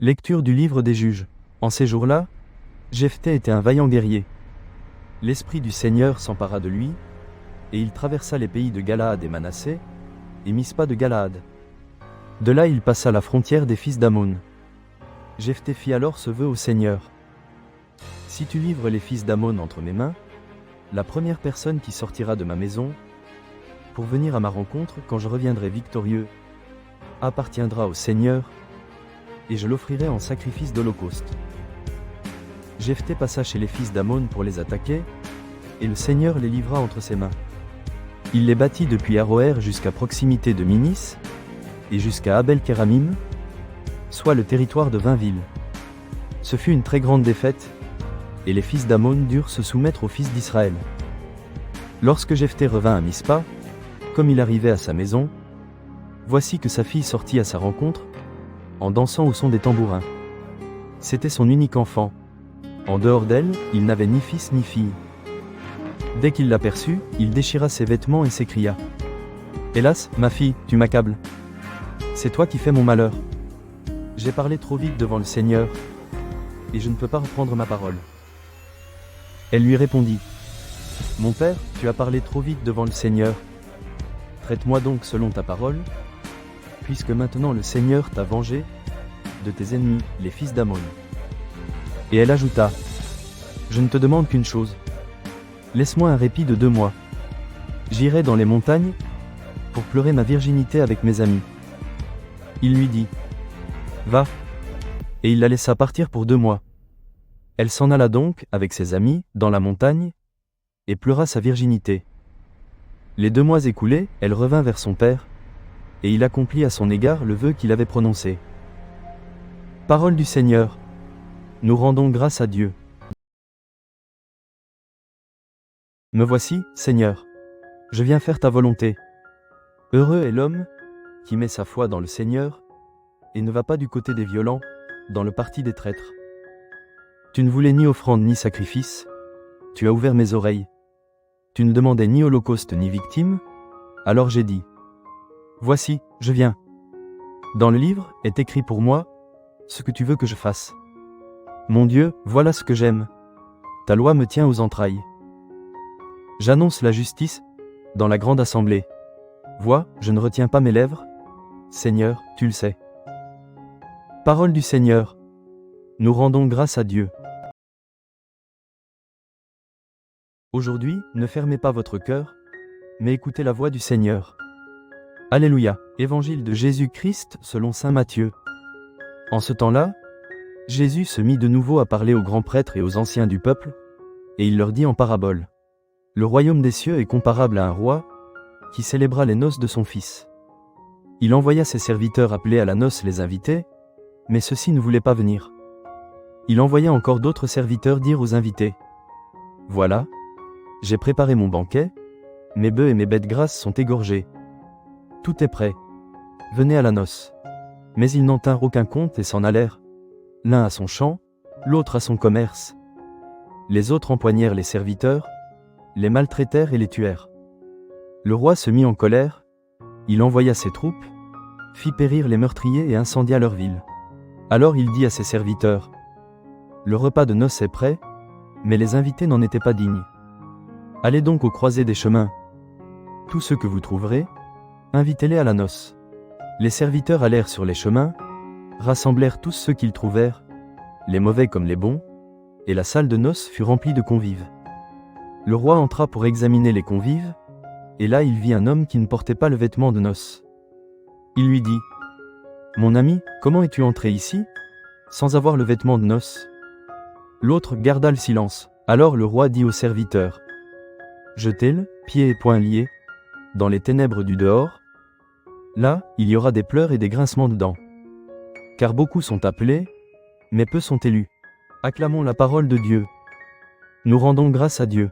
Lecture du livre des Juges. En ces jours-là, Jephthé était un vaillant guerrier. L'Esprit du Seigneur s'empara de lui, et il traversa les pays de Galaad et Manassé, et Mispa de Galaad. De là il passa la frontière des fils d'Ammon. Jephthé fit alors ce vœu au Seigneur. Si tu livres les fils d'Ammon entre mes mains, la première personne qui sortira de ma maison, pour venir à ma rencontre quand je reviendrai victorieux, appartiendra au Seigneur, et je l'offrirai en sacrifice d'holocauste. Jephthé passa chez les fils d'Ammon pour les attaquer, et le Seigneur les livra entre ses mains. Il les battit depuis Aroër jusqu'à proximité de Minis, et jusqu'à Abel-Kéramim, soit le territoire de 20 villes. Ce fut une très grande défaite, et les fils d'Ammon durent se soumettre aux fils d'Israël. Lorsque Jephthé revint à Mispa, comme il arrivait à sa maison, voici que sa fille sortit à sa rencontre, en dansant au son des tambourins. C'était son unique enfant. En dehors d'elle, il n'avait ni fils ni fille. Dès qu'il l'aperçut, il déchira ses vêtements et s'écria : « Hélas, ma fille, tu m'accables. C'est toi qui fais mon malheur. J'ai parlé trop vite devant le Seigneur, et je ne peux pas reprendre ma parole. » Elle lui répondit : « Mon père, tu as parlé trop vite devant le Seigneur. Traite-moi donc selon ta parole, puisque maintenant le Seigneur t'a vengé de tes ennemis, les fils d'Ammon. » Et elle ajouta : « Je ne te demande qu'une chose. Laisse-moi un répit de 2 mois. J'irai dans les montagnes pour pleurer ma virginité avec mes amis. » Il lui dit : « Va. » Et il la laissa partir pour 2 mois. Elle s'en alla donc, avec ses amis, dans la montagne, et pleura sa virginité. Les 2 mois écoulés, elle revint vers son père, et il accomplit à son égard le vœu qu'il avait prononcé. Parole du Seigneur. Nous rendons grâce à Dieu. Me voici, Seigneur. Je viens faire ta volonté. Heureux est l'homme qui met sa foi dans le Seigneur, et ne va pas du côté des violents, dans le parti des traîtres. Tu ne voulais ni offrande ni sacrifice, tu as ouvert mes oreilles. Tu ne demandais ni holocauste ni victime, alors j'ai dit : voici, je viens. Dans le livre est écrit pour moi ce que tu veux que je fasse. Mon Dieu, voilà ce que j'aime. Ta loi me tient aux entrailles. J'annonce la justice dans la grande assemblée. Vois, je ne retiens pas mes lèvres. Seigneur, tu le sais. Parole du Seigneur. Nous rendons grâce à Dieu. Aujourd'hui, ne fermez pas votre cœur, mais écoutez la voix du Seigneur. Alléluia. Évangile de Jésus-Christ selon saint Matthieu. En ce temps-là, Jésus se mit de nouveau à parler aux grands prêtres et aux anciens du peuple, et il leur dit en parabole : le royaume des cieux est comparable à un roi qui célébra les noces de son fils. Il envoya ses serviteurs appeler à la noce les invités, mais ceux-ci ne voulaient pas venir. Il envoya encore d'autres serviteurs dire aux invités : voilà, j'ai préparé mon banquet, mes bœufs et mes bêtes grasses sont égorgés. Tout est prêt. Venez à la noce. Mais ils n'en tinrent aucun compte et s'en allèrent, l'un à son champ, l'autre à son commerce. Les autres empoignèrent les serviteurs, les maltraitèrent et les tuèrent. Le roi se mit en colère, il envoya ses troupes, fit périr les meurtriers et incendia leur ville. Alors il dit à ses serviteurs : le repas de noces est prêt, mais les invités n'en étaient pas dignes. Allez donc aux croisées des chemins. Tous ceux que vous trouverez, invitez-les à la noce. Les serviteurs allèrent sur les chemins, rassemblèrent tous ceux qu'ils trouvèrent, les mauvais comme les bons, et la salle de noces fut remplie de convives. Le roi entra pour examiner les convives, et là il vit un homme qui ne portait pas le vêtement de noces. Il lui dit : mon ami, comment es-tu entré ici, sans avoir le vêtement de noces ? L'autre garda le silence. Alors le roi dit aux serviteurs : jetez-le, pieds et poings liés, dans les ténèbres du dehors. Là, il y aura des pleurs et des grincements de dents. Car beaucoup sont appelés, mais peu sont élus. Acclamons la parole de Dieu. Nous rendons grâce à Dieu.